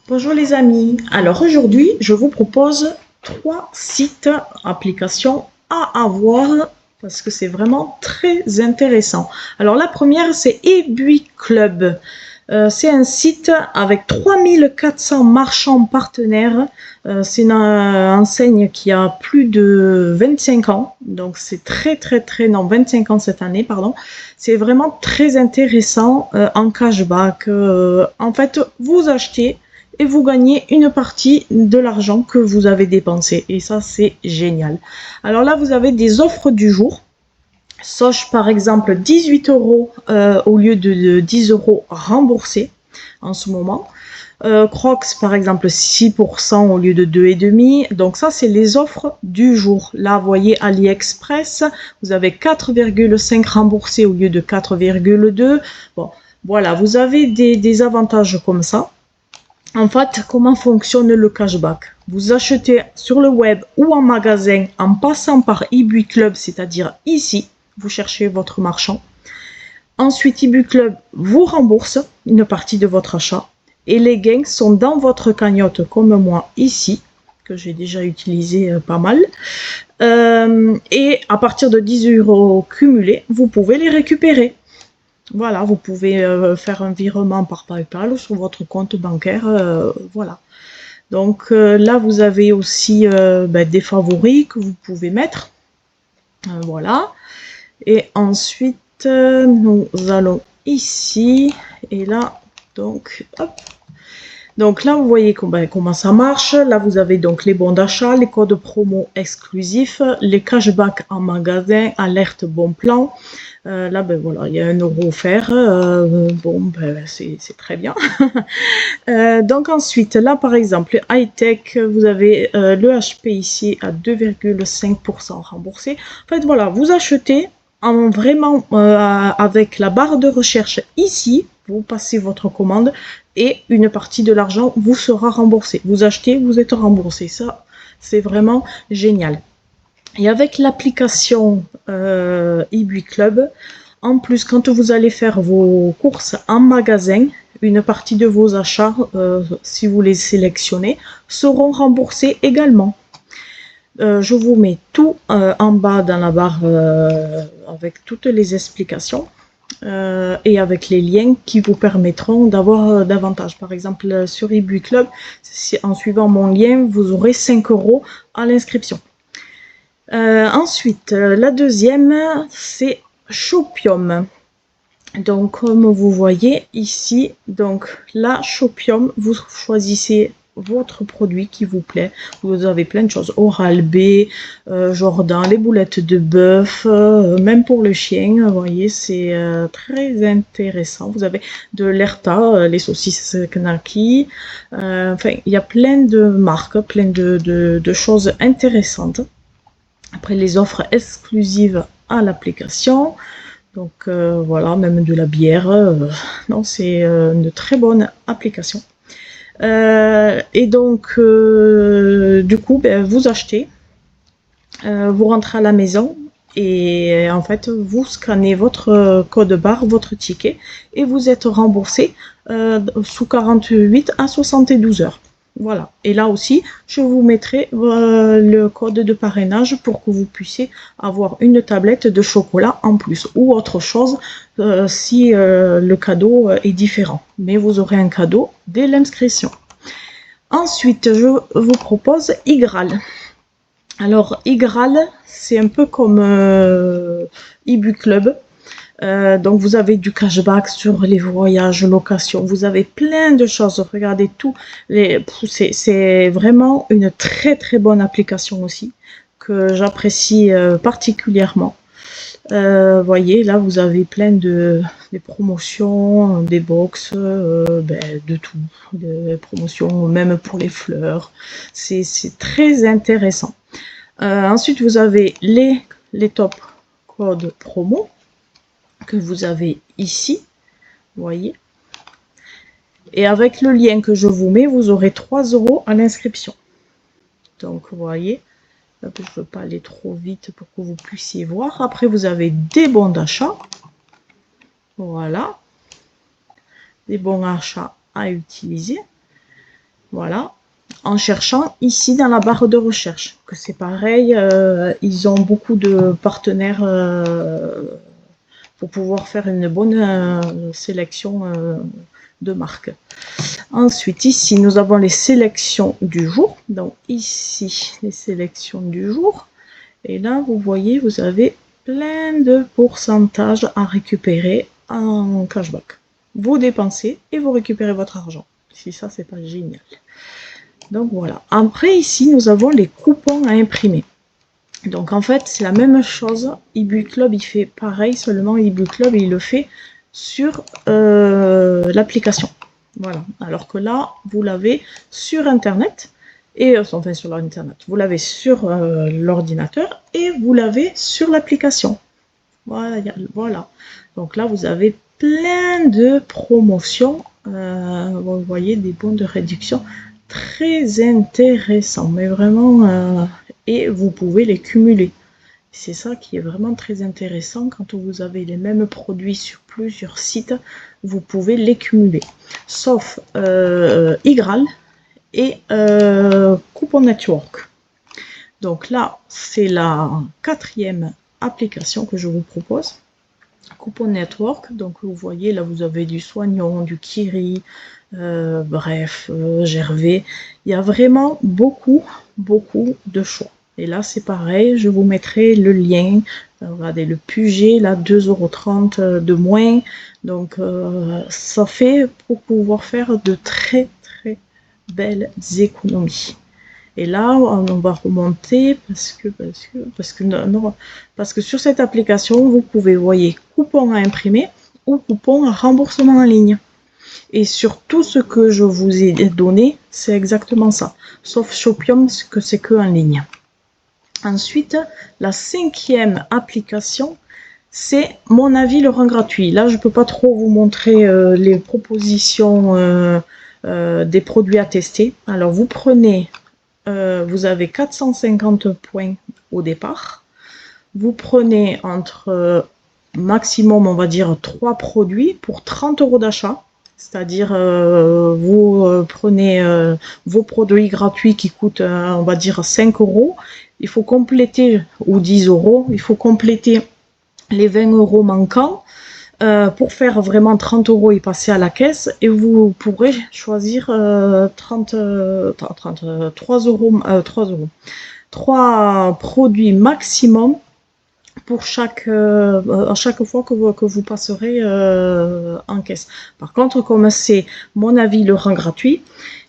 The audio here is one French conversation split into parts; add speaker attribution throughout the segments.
Speaker 1: Bonjour les amis, alors aujourd'hui je vous propose 3 sites applications à avoir parce que c'est vraiment très intéressant. Alors la première c'est eBuy Club. C'est un site avec 3400 marchands partenaires. C'est une enseigne qui a plus de 25 ans. Donc c'est non, 25 ans cette année, pardon. C'est vraiment très intéressant en cashback. En fait, vous achetez et vous gagnez une partie de l'argent que vous avez dépensé. Et ça, c'est génial. Alors là, vous avez des offres du jour. Soch, par exemple, 18 euros au lieu de 10 euros remboursés en ce moment. Crocs, par exemple, 6% au lieu de 2,5. Donc ça, c'est les offres du jour. Là, vous voyez, AliExpress, vous avez 4,5 remboursés au lieu de 4,2. Bon, voilà, vous avez des avantages comme ça. En fait, comment fonctionne le cashback? Vous achetez sur le web ou en magasin en passant par eBuy Club, c'est-à-dire ici, vous cherchez votre marchand. Ensuite, eBuy Club vous rembourse une partie de votre achat et les gains sont dans votre cagnotte comme moi ici, que j'ai déjà utilisé pas mal. Et à partir de 10 euros cumulés, vous pouvez les récupérer. Voilà, vous pouvez faire un virement par PayPal sur votre compte bancaire. Voilà. Donc là, vous avez aussi des favoris que vous pouvez mettre. Voilà. Et ensuite, nous allons ici. Et là, donc, hop. Donc là, vous voyez comment ça marche. Là, vous avez donc les bons d'achat, les codes promo exclusifs, les cashbacks en magasin, alerte bon plan. Là, voilà, il y a 1 € offert. C'est très bien. Donc ensuite, là, par exemple, high-tech, vous avez le HP ici à 2,5% remboursé. En fait, voilà, vous achetez vraiment avec la barre de recherche ici, vous passez votre commande et une partie de l'argent vous sera remboursé. Vous achetez, vous êtes remboursé. Ça, c'est vraiment génial. Et avec l'application eBuy Club, en plus, quand vous allez faire vos courses en magasin, une partie de vos achats, si vous les sélectionnez, seront remboursés également. Je vous mets tout en bas dans la barre avec toutes les explications et avec les liens qui vous permettront d'avoir davantage. Par exemple, sur eBuy Club, en suivant mon lien, vous aurez 5 € à l'inscription. Ensuite, la deuxième, c'est Shopium. Donc, comme vous voyez ici, donc là, Shopium, vous choisissez votre produit qui vous plaît. Vous avez plein de choses. Oral-B, Jordan, les boulettes de bœuf, même pour le chien, vous voyez, c'est très intéressant. Vous avez de l'Erta, les saucisses Knacky. Enfin, il y a plein de marques, plein de choses intéressantes. Après, les offres exclusives à l'application. Donc voilà, même de la bière. Non, c'est une très bonne application. Et donc, du coup, vous achetez, vous rentrez à la maison et en fait, vous scannez votre code barre, votre ticket et vous êtes remboursé sous 48 à 72 heures. Voilà. Et là aussi, je vous mettrai le code de parrainage pour que vous puissiez avoir une tablette de chocolat en plus ou autre chose si le cadeau est différent. Mais vous aurez un cadeau dès l'inscription. Ensuite, je vous propose Igral. Alors, Igral, c'est un peu comme eBuy Club. Donc vous avez du cashback sur les voyages, location, vous avez plein de choses. Regardez tout, c'est vraiment une très bonne application aussi que j'apprécie particulièrement. Voyez, là vous avez plein des promotions, des box, de tout, des promotions même pour les fleurs. C'est très intéressant. Ensuite vous avez les top codes promo que vous avez ici, vous voyez. Et avec le lien que je vous mets, vous aurez 3 € à l'inscription. Donc, vous voyez, je ne veux pas aller trop vite pour que vous puissiez voir. Après, vous avez des bons d'achat. Voilà. Des bons achats à utiliser. Voilà. En cherchant ici dans la barre de recherche, que c'est pareil, ils ont beaucoup de partenaires pour pouvoir faire une bonne sélection de marques. Ensuite, ici, nous avons les sélections du jour. Donc ici, les sélections du jour. Et là, vous voyez, vous avez plein de pourcentages à récupérer en cashback. Vous dépensez et vous récupérez votre argent. Si ça, c'est pas génial. Donc voilà. Après, ici, nous avons les coupons à imprimer. Donc en fait, c'est la même chose. eBook Club, il fait pareil, seulement eBook Club, il le fait sur l'application. Voilà. Alors que là, vous l'avez sur Internet, et enfin sur l'Internet. Vous l'avez sur l'ordinateur et vous l'avez sur l'application. Voilà, voilà. Donc là, vous avez plein de promotions. Vous voyez des bons de réduction très intéressants, mais vraiment, et vous pouvez les cumuler. C'est ça qui est vraiment très intéressant. Quand vous avez les mêmes produits sur plusieurs sites, vous pouvez les cumuler. Sauf Igral et Coupon Network. Donc là, c'est la 4e application que je vous propose. Coupon Network, donc vous voyez, là vous avez du Soignon, du Kiri, bref, Gervais. Il y a vraiment beaucoup de choix. Et là, c'est pareil, je vous mettrai le lien. Regardez, le Puget, là, 2,30 € de moins. Donc, ça fait pour pouvoir faire de très belles économies. Et là, on va remonter parce que sur cette application, vous pouvez, voyez, coupon à imprimer ou coupon à remboursement en ligne. Et sur tout ce que je vous ai donné, c'est exactement ça. Sauf Shopium, que c'est que en ligne. Ensuite, la 5e application, c'est Mon avis le rend gratuit. Là, je ne peux pas trop vous montrer les propositions des produits à tester. Alors, vous prenez, vous avez 450 points au départ. Vous prenez entre maximum, on va dire, 3 produits pour 30 € d'achat. C'est-à-dire, vous prenez vos produits gratuits qui coûtent, on va dire, 5 €. Il faut compléter, ou 10 €, il faut compléter les 20 € manquants pour faire vraiment 30 € et passer à la caisse. Et vous pourrez choisir 3 produits maximum pour à chaque fois que vous passerez en caisse. Par contre, comme c'est Mon avis le rend gratuit,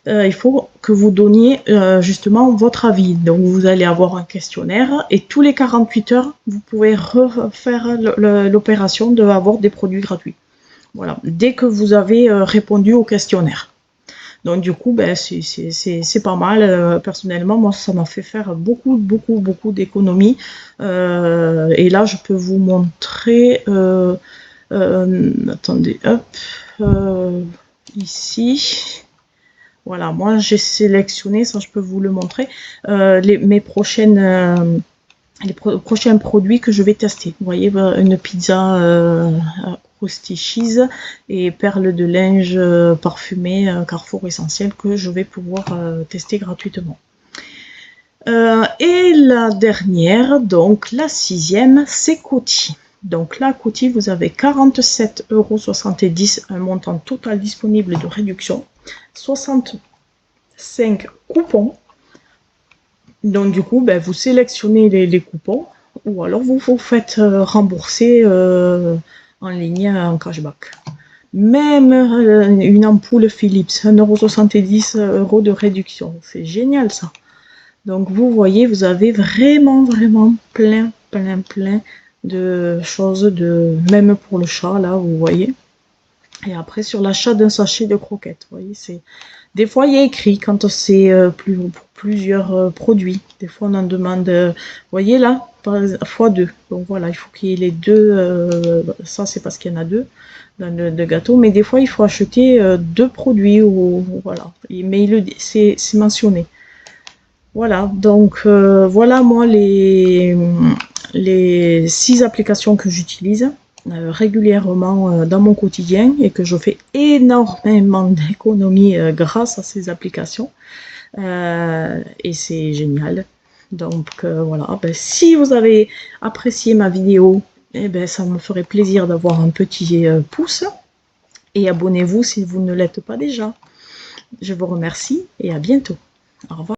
Speaker 1: il faut que vous donniez justement votre avis. Donc vous allez avoir un questionnaire et tous les 48 heures, vous pouvez refaire l'opération d'avoir des produits gratuits. Voilà, dès que vous avez répondu au questionnaire. Donc du coup, ben, c'est pas mal. Personnellement, moi, ça m'a fait faire beaucoup d'économies. Et là, je peux vous montrer. Attendez, hop, ici. Voilà, moi j'ai sélectionné, ça je peux vous le montrer, les prochains produits que je vais tester. Vous voyez, une pizza Krusty Cheese et perles de linge parfumées Carrefour Essentiel que je vais pouvoir tester gratuitement. Et la dernière, donc la 6e, c'est Coty. Donc là, Coty, vous avez 47,70 €, un montant total disponible de réduction. 65 coupons. Donc du coup, ben, vous sélectionnez les coupons ou alors vous vous faites rembourser en ligne en cashback. Même une ampoule Philips, 1,70 € de réduction. C'est génial ça. Donc vous voyez, vous avez vraiment plein de choses, même pour le chat, là, vous voyez. Et après, sur l'achat d'un sachet de croquettes, vous voyez, des fois, il y a écrit quand c'est pour plusieurs produits. Des fois, on en demande, vous voyez là, x2. Donc voilà, il faut qu'il y ait les deux. Ça, c'est parce qu'il y en a deux dans le gâteau. Mais des fois, il faut acheter 2 produits. Voilà. Mais c'est mentionné. Voilà, donc voilà moi les 6 applications que j'utilise. régulièrement dans mon quotidien et que je fais énormément d'économies grâce à ces applications. Et c'est génial. Donc voilà, ben, si vous avez apprécié ma vidéo, eh ben, ça me ferait plaisir d'avoir un petit pouce. Et abonnez-vous si vous ne l'êtes pas déjà. Je vous remercie et à bientôt. Au revoir.